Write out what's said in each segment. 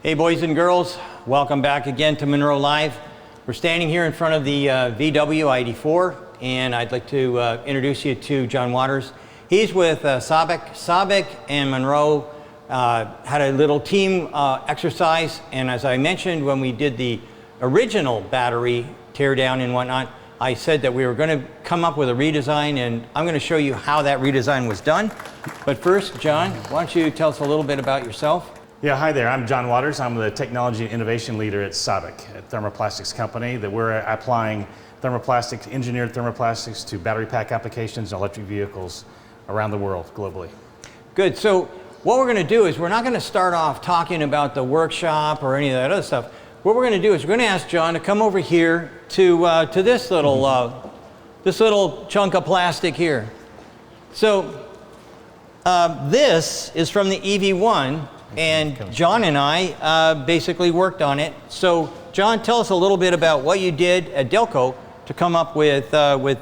Hey boys and girls, welcome back again to Munro Live. We're standing here in front of the VW ID.4, and I'd like to introduce you to John Waters. He's with Sabic. Sabic and Munro had a little team exercise, and as I mentioned when we did the original battery teardown and whatnot, I said that we were going to come up with a redesign, and I'm going to show you how that redesign was done. But first, John, why don't you tell us a little bit about yourself? Yeah, hi there. I'm John Waters. I'm the Technology and Innovation Leader at Sabic, a thermoplastics company that we're applying engineered thermoplastics to battery pack applications and electric vehicles around the world, globally. Good. So what we're going to do is we're not going to start off talking about the workshop or any of that other stuff. What we're going to do is we're going to ask John to come over here to this little chunk of plastic here. So this is from the EV1. And John and I basically worked on it. So John, tell us a little bit about what you did at Delco to come up with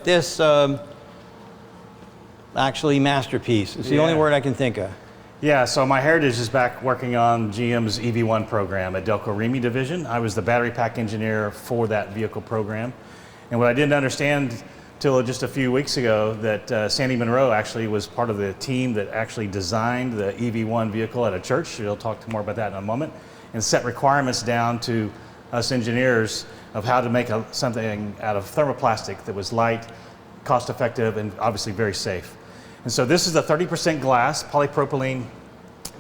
this actually masterpiece. It's the only word I can think of. Yeah, so my heritage is back working on GM's EV1 program at Delco Remy division. I was the battery pack engineer for that vehicle program. And what I didn't understand till just a few weeks ago that Sandy Munro actually was part of the team that actually designed the EV1 vehicle at a church. She'll talk more about that in a moment, and set requirements down to us engineers of how to make something out of thermoplastic that was light, cost effective, and obviously very safe. And so this is a 30% glass polypropylene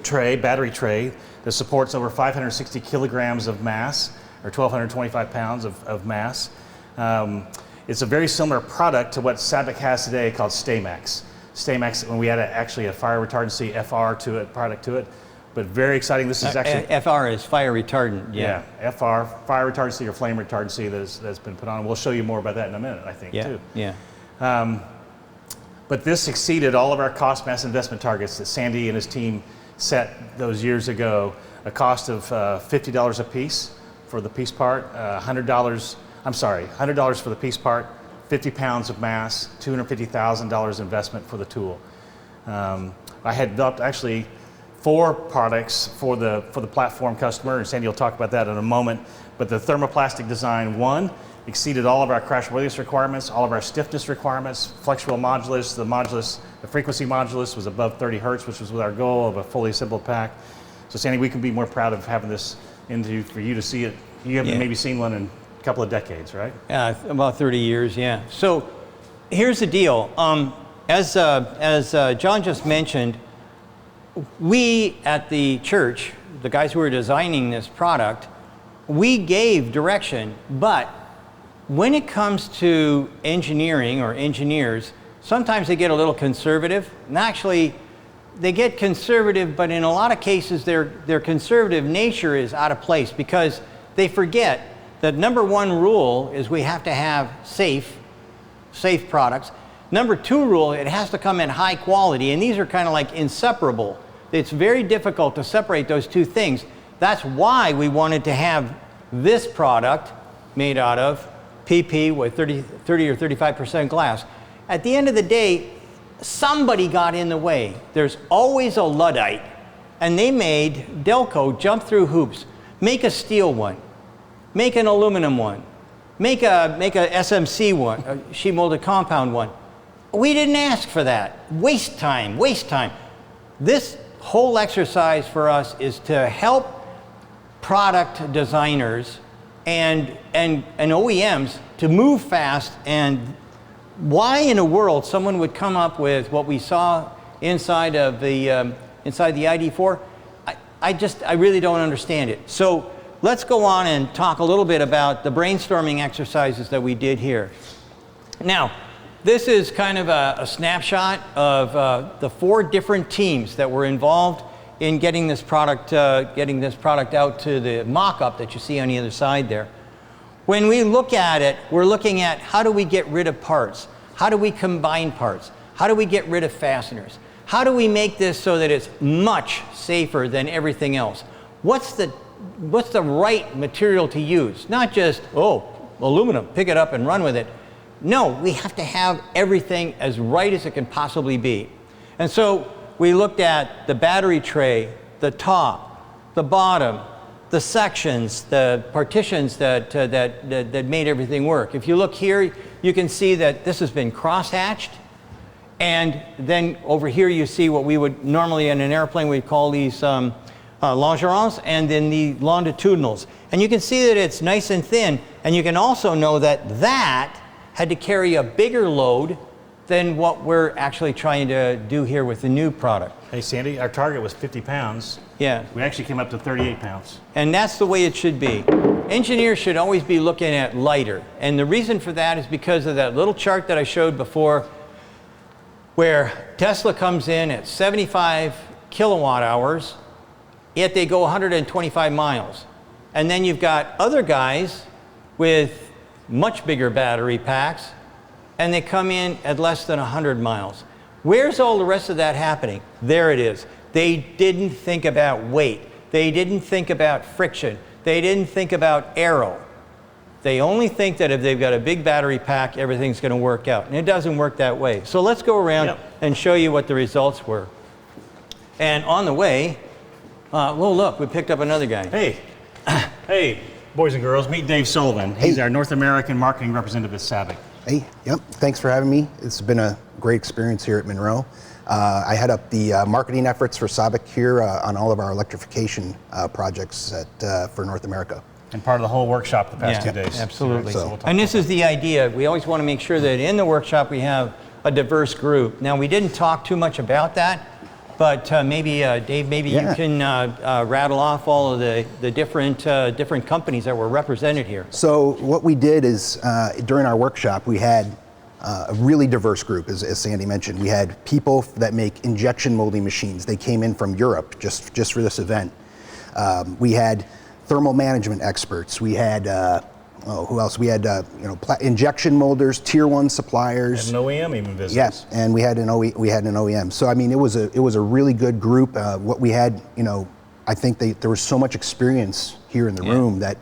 tray, battery tray, that supports over 560 kilograms of mass, or 1,225 pounds of mass. It's a very similar product to what Sabic has today called StayMax. StayMax, when we added actually a fire retardancy FR product to it, but very exciting. This is actually FR is fire retardant. Yeah, FR, fire retardancy or flame retardancy that's been put on. We'll show you more about that in a minute, I think, too. Yeah. But this exceeded all of our cost mass investment targets that Sandy and his team set those years ago. A cost of $50 a piece for the piece part, $100 for the piece part, 50 pounds of mass, $250,000 investment for the tool. I had developed actually 4 products for the platform customer, and Sandy will talk about that in a moment. But the thermoplastic design 1 exceeded all of our crashworthiness requirements, all of our stiffness requirements, flexible modulus. The frequency modulus was above 30 hertz, which was with our goal of a fully assembled pack. So Sandy, we can be more proud of having this for you to see it. You haven't maybe seen one in couple of decades, right? Yeah, about 30 years, yeah. So here's the deal. As John just mentioned, we at the church, the guys who were designing this product, we gave direction, but when it comes to engineering or engineers, sometimes they get a little conservative. And actually, they get conservative, but in a lot of cases, their conservative nature is out of place because they forget the number 1 rule is we have to have safe products. Number 2 rule, it has to come in high quality, and these are kind of like inseparable. It's very difficult to separate those 2 things. That's why we wanted to have this product made out of PP with 30 or 35% glass. At the end of the day, somebody got in the way. There's always a Luddite, and they made Delco jump through hoops, make a steel one, make an aluminum one, make a SMC one, a sheet molded compound one. We didn't ask for that. Waste time. This whole exercise for us is to help product designers and OEMs to move fast. And why in the world someone would come up with what we saw inside the ID.4, I really don't understand it. So let's go on and talk a little bit about the brainstorming exercises that we did here. Now, this is kind of a snapshot of the 4 different teams that were involved in getting this product out to the mock-up that you see on the other side there. When we look at it, we're looking at how do we get rid of parts? How do we combine parts? How do we get rid of fasteners? How do we make this so that it's much safer than everything else? What's the right material to use? Not just, aluminum, pick it up and run with it. No, we have to have everything as right as it can possibly be. And so we looked at the battery tray, the top, the bottom, the sections, the partitions that made everything work. If you look here, you can see that this has been cross-hatched. And then over here you see what we would normally in an airplane we'd call these longerons, and then the longitudinals. And you can see that it's nice and thin, and you can also know that that had to carry a bigger load than what we're actually trying to do here with the new product. Hey Sandy, our target was 50 pounds. Yeah. We actually came up to 38 pounds. And that's the way it should be. Engineers should always be looking at lighter. And the reason for that is because of that little chart that I showed before, where Tesla comes in at 75 kilowatt hours, yet they go 125 miles. And then you've got other guys with much bigger battery packs, and they come in at less than 100 miles. Where's all the rest of that happening? There it is. They didn't think about weight. They didn't think about friction. They didn't think about aero. They only think that if they've got a big battery pack, everything's going to work out. And it doesn't work that way. So let's go around and show you what the results were. And on the way, well, look, we picked up another guy. Hey, hey, boys and girls, meet Dave Sullivan. He's our North American marketing representative at Sabic. Hey, yep, thanks for having me. It's been a great experience here at Munro. I head up the marketing efforts for Sabic here on all of our electrification projects for North America. And part of the whole workshop the past 2 days. Absolutely. So And this is the idea. We always want to make sure that in the workshop we have a diverse group. Now, we didn't talk too much about that, but maybe, Dave, maybe you can rattle off all of the different companies that were represented here. So what we did is, during our workshop, we had a really diverse group, as Sandy mentioned. We had people that make injection molding machines. They came in from Europe just for this event. We had thermal management experts. We had, who else? We had injection molders, tier 1 suppliers. And an OEM even business. Yes, and we had an OEM. So I mean, it was a really good group. What we had, I think there was so much experience here in the room that,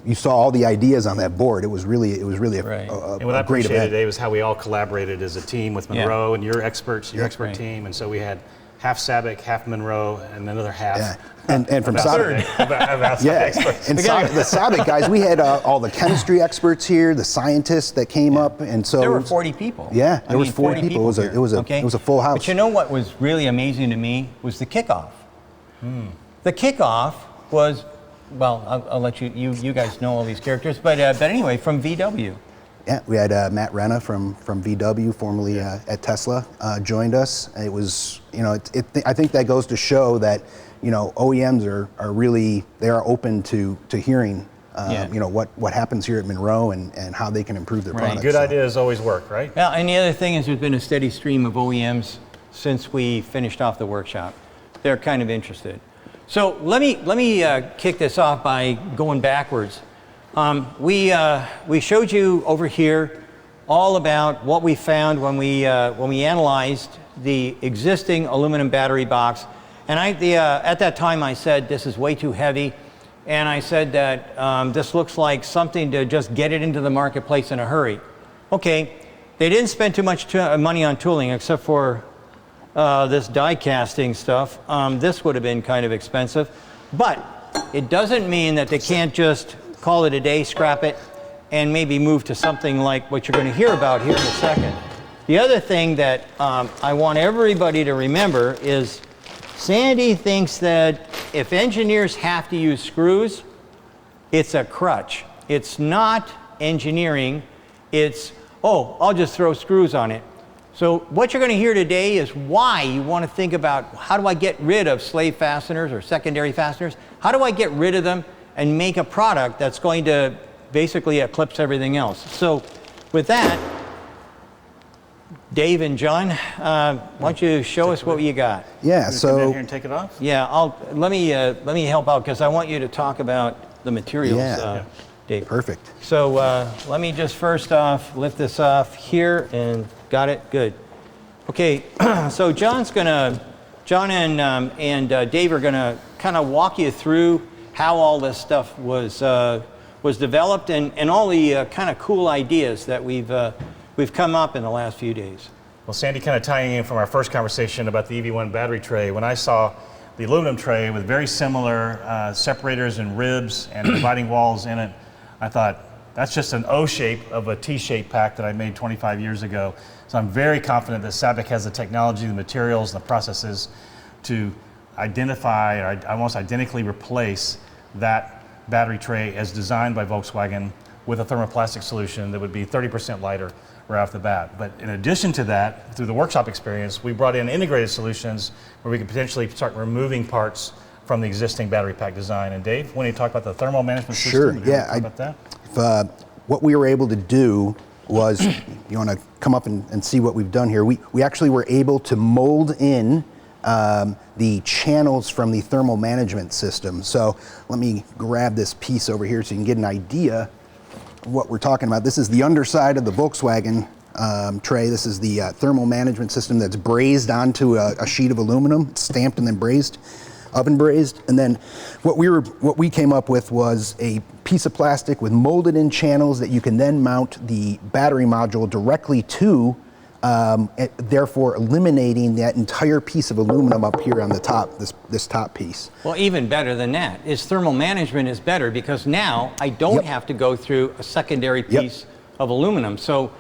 you saw all the ideas on that board. It was really a And what I great appreciated event. today was how we all collaborated as a team with Munro and your experts, your expert team. And so we had half Sabic, half Munro, and another half. Yeah. And from Sabic. Experts. And the Sabic guys, we had all the chemistry experts here, the scientists that came up, and so There were 40 people. Yeah, there was 40 people. It was a full house. But you know what was really amazing to me was the kickoff. The kickoff was, well, I'll let you guys know all these characters, but anyway, from VW. Yeah, we had Matt Renna from VW, formerly at Tesla, joined us. It was, I think that goes to show that, OEMs are really, they are open to hearing, what happens here at Munro and how they can improve their products. Good ideas always work, right? Well, and the other thing is there's been a steady stream of OEMs since we finished off the workshop. They're kind of interested. So let me kick this off by going backwards. We showed you over here all about what we found when we analyzed the existing aluminum battery box. And at that time I said this is way too heavy, and I said that this looks like something to just get it into the marketplace in a hurry. Okay, they didn't spend too much money on tooling except for this die casting stuff. This would have been kind of expensive, but it doesn't mean that they can't just call it a day, scrap it, and maybe move to something like what you're going to hear about here in a second. The other thing that I want everybody to remember is Sandy thinks that if engineers have to use screws, it's a crutch. It's not engineering. It's, I'll just throw screws on it. So what you're going to hear today is why you want to think about how do I get rid of slave fasteners or secondary fasteners? How do I get rid of them and make a product that's going to basically eclipse everything else? So with that, Dave and John, why don't you show us what you got? Yeah, Come down so here and take it off. Yeah, let me help out because I want you to talk about the materials, Dave. perfect. So let me just first off lift this off here and got it. Good. Okay, so John and Dave are gonna kind of walk you through how all this stuff was developed and all the kind of cool ideas that we've come up in the last few days. Well, Sandy, kind of tying in from our first conversation about the EV1 battery tray, when I saw the aluminum tray with very similar separators and ribs and dividing walls in it. I thought, that's just an O shape of a T-shaped pack that I made 25 years ago. So I'm very confident that Sabic has the technology, the materials, and the processes to identify or almost identically replace that battery tray as designed by Volkswagen with a thermoplastic solution that would be 30% lighter right off the bat. But in addition to that, through the workshop experience, we brought in integrated solutions where we could potentially start removing parts from the existing battery pack design. And Dave, when you talk about the thermal management system, yeah, talk about that? What we were able to do was, you want to come up and see what we've done here. We actually were able to mold in the channels from the thermal management system. So let me grab this piece over here so you can get an idea of what we're talking about. This is the underside of the Volkswagen tray. This is the thermal management system that's brazed onto a sheet of aluminum. It's stamped and then brazed, oven brazed. And then what we came up with was a piece of plastic with molded in channels that you can then mount the battery module directly to, therefore eliminating that entire piece of aluminum up here on the top, this top piece. Well, even better than that is thermal management is better because now I don't have to go through a secondary piece of aluminum. So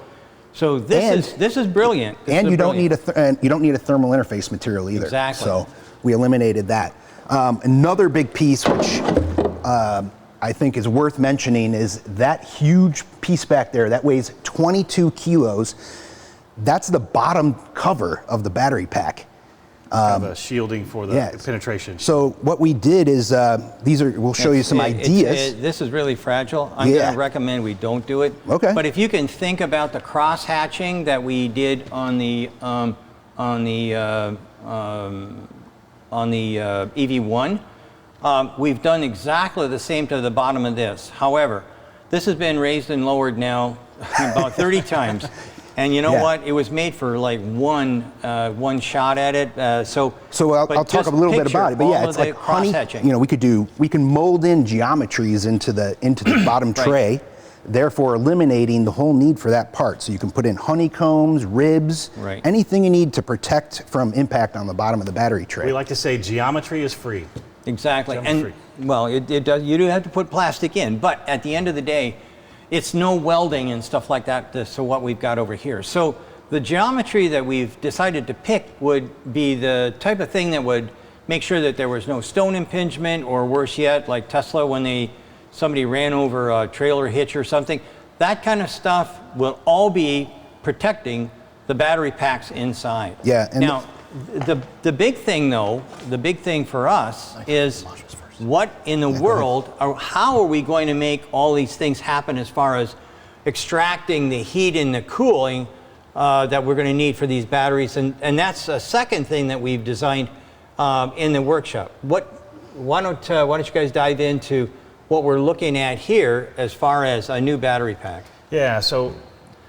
this is brilliant. And you don't need a thermal interface material either. Exactly. So we eliminated that. Another big piece, which I think is worth mentioning, is that huge piece back there that weighs 22 kilos. That's the bottom cover of the battery pack. Kind of a shielding for the penetration. So what we did is, we'll show you some ideas. This is really fragile. I'm going to recommend we don't do it. Okay. But if you can think about the cross hatching that we did on the EV1, we've done exactly the same to the bottom of this. However, this has been raised and lowered now about 30 times. And you know what? It was made for like one shot at it. So I'll talk a little bit about it. But yeah, it's like cross hatching. You know, we can mold in geometries into the bottom tray, therefore eliminating the whole need for that part. So you can put in honeycombs, ribs, anything you need to protect from impact on the bottom of the battery tray. We like to say geometry is free. Exactly. Well, it does. You do have to put plastic in, but at the end of the day, it's no welding and stuff like that, so what we've got over here. So the geometry that we've decided to pick would be the type of thing that would make sure that there was no stone impingement, or worse yet, like Tesla when somebody ran over a trailer hitch or something. That kind of stuff will all be protecting the battery packs inside. Yeah. And now, the big thing though, the big thing for us is, what in the world, or how are we going to make all these things happen as far as extracting the heat and the cooling that we're going to need for these batteries? And that's a second thing that we've designed in the workshop. Why don't you guys dive into what we're looking at here as far as a new battery pack? Yeah, so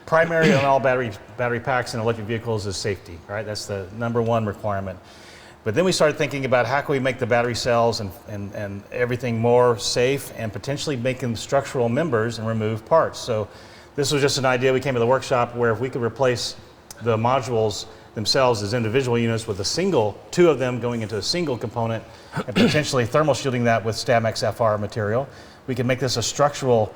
primary on all battery packs in electric vehicles is safety, right? That's the #1 requirement. But then we started thinking about how can we make the battery cells and everything more safe and potentially make them structural members and remove parts. So this was just an idea. We came to the workshop where if we could replace the modules themselves as individual units with two of them going into a single component and potentially thermal shielding that with Stamex FR material, we could make this a structural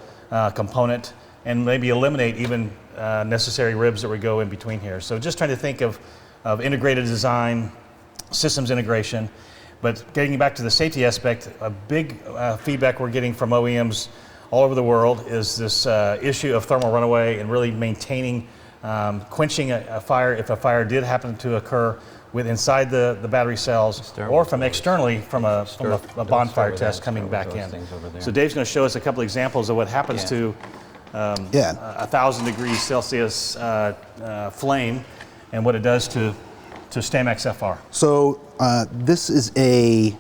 component and maybe eliminate even necessary ribs that would go in between here. So just trying to think of integrated design, systems integration, but getting back to the safety aspect, a big feedback we're getting from OEMs all over the world is this issue of thermal runaway and really maintaining, quenching a fire if a fire did happen to occur inside the battery cells or from externally from a bonfire test coming back in. So Dave's going to show us a couple examples of what happens to 1,000 degrees Celsius flame and what it does to Stamex FR. So this is a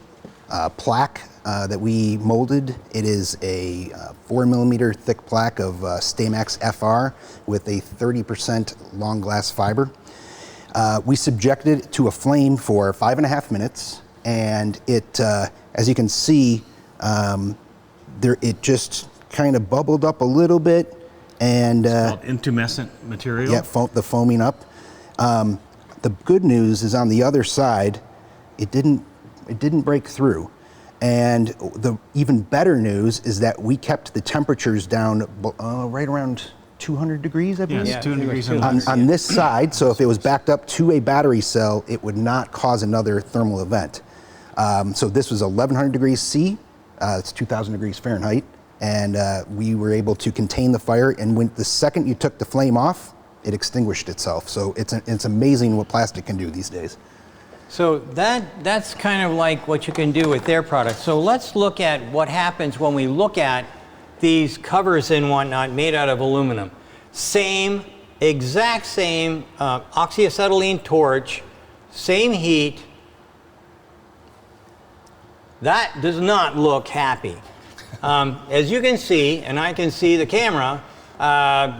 plaque that we molded. It is a 4 millimeter thick plaque of Stamex FR with a 30% long glass fiber. We subjected it to a flame for 5.5 minutes, and it, as you can see, it just kind of bubbled up a little bit, and it's called intumescent material. Yeah, the foaming up. The good news is on the other side, it It didn't break through. And the even better news is that we kept the temperatures down right around 200 degrees, I believe. Yes, 200 degrees on this side, so if it was backed up to a battery cell, it would not cause another thermal event. So this was 1100 degrees C, it's 2000 degrees Fahrenheit, and we were able to contain the fire, and when the second you took the flame off, it extinguished itself. So it's amazing what plastic can do these days. So that's kind of like what you can do with their product. So let's look at what happens when we look at these covers and whatnot made out of aluminum. Exact same oxyacetylene torch, same heat. That does not look happy. As you can see, and I can see the camera,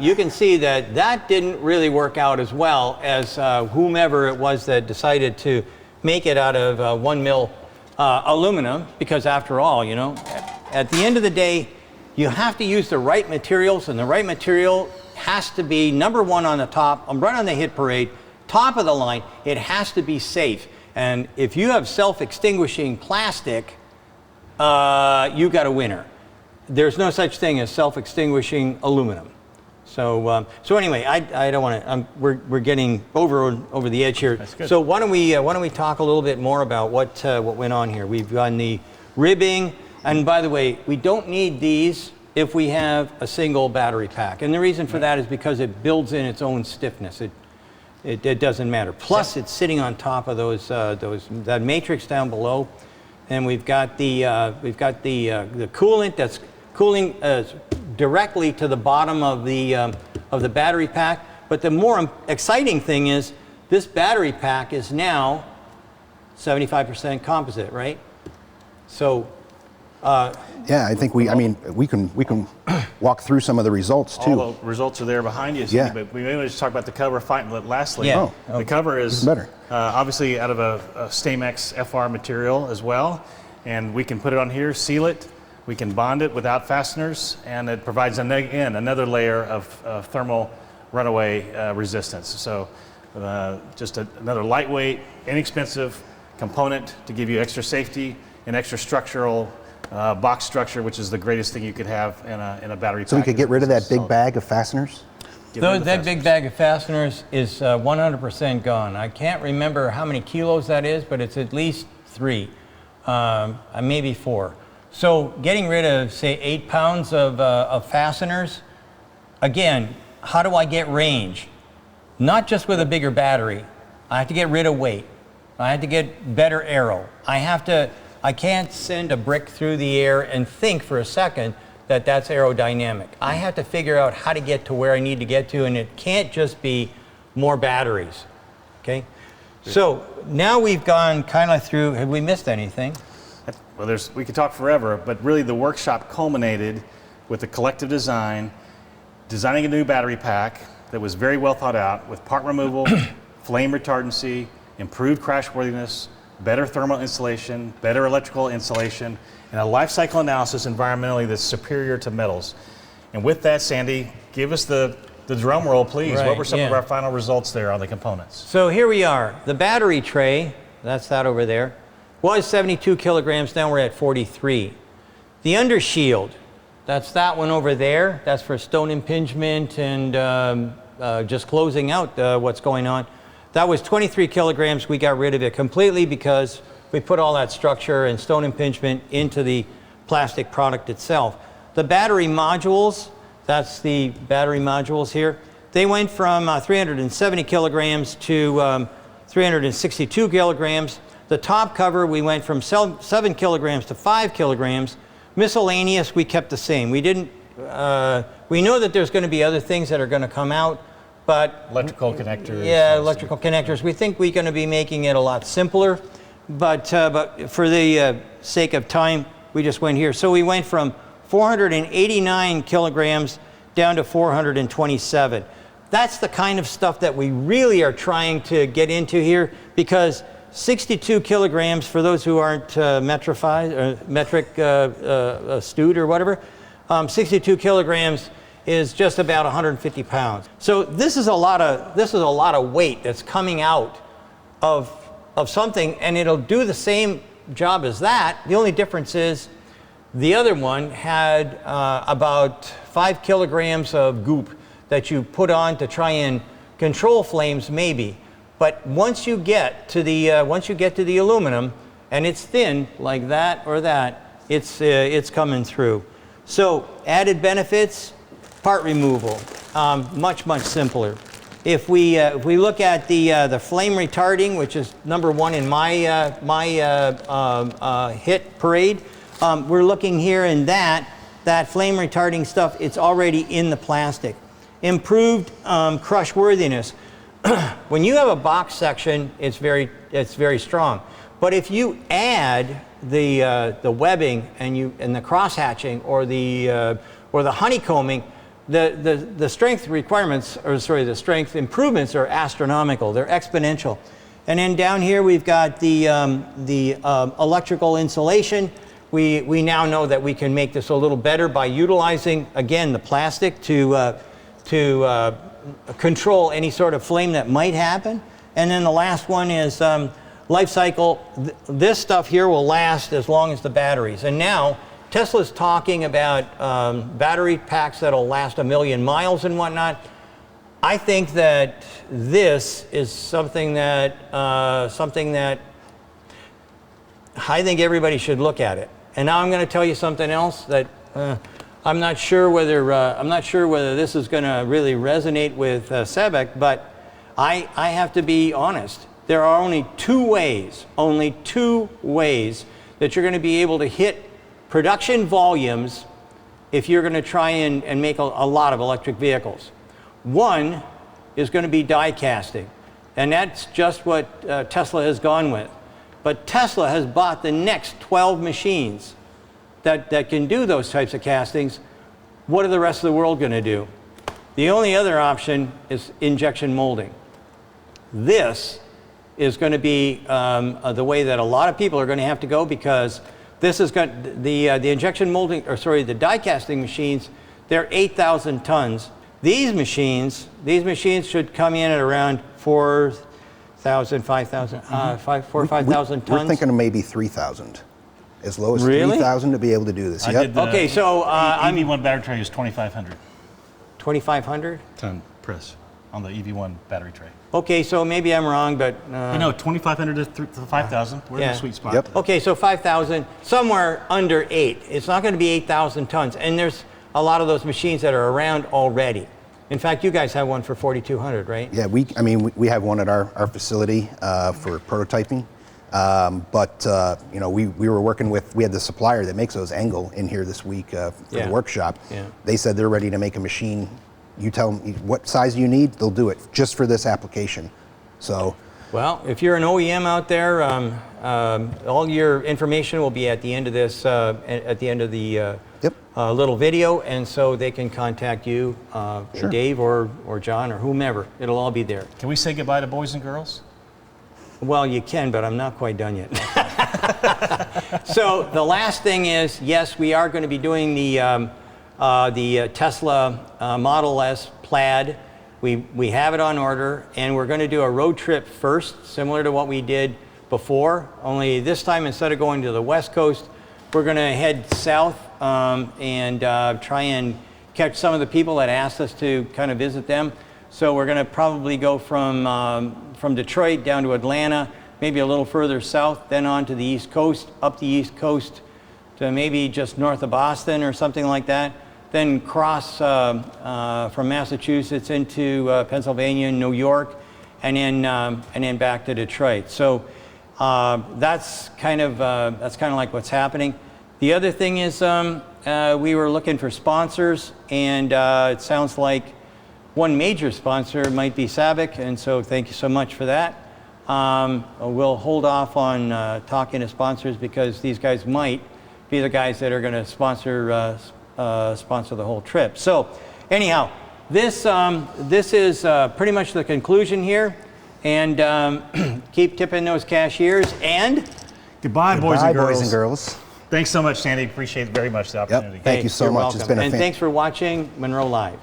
you can see that that didn't really work out as well as whomever it was that decided to make it out of 1 mil aluminum, because after all, you know, at the end of the day, you have to use the right materials, and the right material has to be number one on the top, right on the hit parade, top of the line. It has to be safe. And if you have self-extinguishing plastic, you got a winner. There's no such thing as self-extinguishing aluminum. So, so anyway, I don't want to. We're getting over the edge here. That's good. So why don't we talk a little bit more about what went on here? We've done the ribbing, and by the way, we don't need these if we have a single battery pack, and the reason for that is because it builds in its own stiffness. It doesn't matter. Plus, it's sitting on top of that matrix down below, and we've got the coolant that's cooling directly to the bottom of the battery pack. But the more exciting thing is this battery pack is now 75% composite, right? So. Yeah, I think we can walk through some of the results too. All the results are there behind you, Yeah. but we may just talk about the cover lastly. Yeah. The cover is better. Obviously out of a Stamex FR material as well, and we can put it on here, seal it, we can bond it without fasteners, and it provides another layer of thermal runaway resistance. So just another lightweight, inexpensive component to give you extra safety and extra structural box structure, which is the greatest thing you could have in a battery pack. So we could get rid of that big bag of fasteners? That big bag of fasteners is 100% gone. I can't remember how many kilos that is, but it's at least 3, maybe 4. So getting rid of, say, 8 pounds of fasteners, again, how do I get range? Not just with a bigger battery. I have to get rid of weight. I have to get better aero. I can't send a brick through the air and think for a second that that's aerodynamic. I have to figure out how to get to where I need to get to, and it can't just be more batteries, okay? So now we've gone kind of through, have we missed anything? Well, we could talk forever, but really the workshop culminated with a collective designing a new battery pack that was very well thought out with part removal, flame retardancy, improved crashworthiness, better thermal insulation, better electrical insulation, and a life cycle analysis environmentally that's superior to metals. And with that, Sandy, give us the drum roll, please. Right, what were some of yeah. our final results there on the components? So here we are. The battery tray, that's that over there, was 72 kilograms. Now we're at 43. The undershield, that's that one over there. That's for stone impingement and just closing out what's going on. That was 23 kilograms. We got rid of it completely because we put all that structure and stone impingement into the plastic product itself. The battery modules, that's the battery modules here. They went from 370 kilograms to 362 kilograms. The top cover, we went from 7 kilograms to 5 kilograms. Miscellaneous, we kept the same. We didn't, we know that there's going to be other things that are going to come out, but Electrical connectors. yeah, electrical connectors. We think we're going to be making it a lot simpler, but for the sake of time, we just went here. So we went from 489 kilograms down to 427. That's the kind of stuff that we really are trying to get into here, because 62 kilograms, for those who aren't metric astute or whatever, 62 kilograms is just about 150 pounds. So this is a lot of weight that's coming out of something, and it'll do the same job as that. The only difference is the other one had about 5 kilograms of goop that you put on to try and control flames, maybe. But once you get to the aluminum and it's thin like that or that, it's coming through. So added benefits, part removal, much simpler. If we look at the flame retarding, which is number one in my hit parade, we're looking here in that flame retarding stuff. It's already in the plastic. Improved crush worthiness. When you have a box section, it's very strong. But if you add the webbing and the cross hatching or the honeycombing, the strength requirements, the strength improvements are astronomical. They're exponential. And then down here we've got the electrical insulation. We now know that we can make this a little better by utilizing, again, the plastic to control any sort of flame that might happen. And then the last one is life cycle. This stuff here will last as long as the batteries. And now Tesla's talking about battery packs that'll last 1 million miles and whatnot. I think that this is something that I think everybody should look at it. And now I'm going to tell you something else that I'm not sure whether this is going to really resonate with Sabic, but I have to be honest. There are only two ways that you're going to be able to hit production volumes if you're going to try and make a lot of electric vehicles. One is going to be die casting, and that's just what Tesla has gone with. But Tesla has bought the next 12 machines that can do those types of castings. What are the rest of the world going to do? The only other option is injection molding. This is going to be the way that a lot of people are going to have to go, because this is going the injection molding, the die casting machines. They're 8,000 tons. These machines should come in at around 4,000, 5,000, 4,000 or 5,000 tons. We're thinking of maybe 3,000. As low as Really? 3,000 to be able to do this. I Yep. did the Okay, so EV1 battery tray is 2,500 2,500. ton press on the EV1 battery tray. Okay, so maybe I'm wrong, but No, 2,500 to 5,000. We're in Yeah. the sweet spot. Yep. okay, so 5,000, somewhere under 8. It's not going to be 8,000 tons, and there's a lot of those machines that are around already. In fact, you guys have one for 4,200, right? Yeah, we have one at our facility for prototyping. But we were working with, we had the supplier that makes those Engel in here this week for Yeah. the workshop. Yeah. They said they're ready to make a machine. You tell them what size you need, they'll do it just for this application. So, Well, if you're an OEM out there, all your information will be at the end of this, at the end of the Yep. little video, and so they can contact you, Sure. Dave or John or whomever. It'll all be there. Can we say goodbye to boys and girls? Well, you can, but I'm not quite done yet. So the last thing is, yes, we are going to be doing the Tesla Model S Plaid. We have it on order, and we're going to do a road trip first, similar to what we did before. Only this time, instead of going to the West Coast, we're going to head south and try and catch some of the people that asked us to kind of visit them. So we're going to probably go from Detroit down to Atlanta, maybe a little further south, then on to the East Coast, up the East Coast to maybe just north of Boston or something like that. Then cross from Massachusetts into Pennsylvania and New York, and then back to Detroit. So that's kind of like what's happening. The other thing is we were looking for sponsors, and it sounds like one major sponsor might be Sabic, and so thank you so much for that. We'll hold off on talking to sponsors because these guys might be the guys that are going to sponsor the whole trip. So anyhow, this is pretty much the conclusion here, and keep tipping those cashiers, and Goodbye, boys and girls. boys and girls. Thanks so much, Sandy. Appreciate it very much the opportunity. Yep. Thank you so you're much. welcome. It's been a and thanks for watching Munro Live.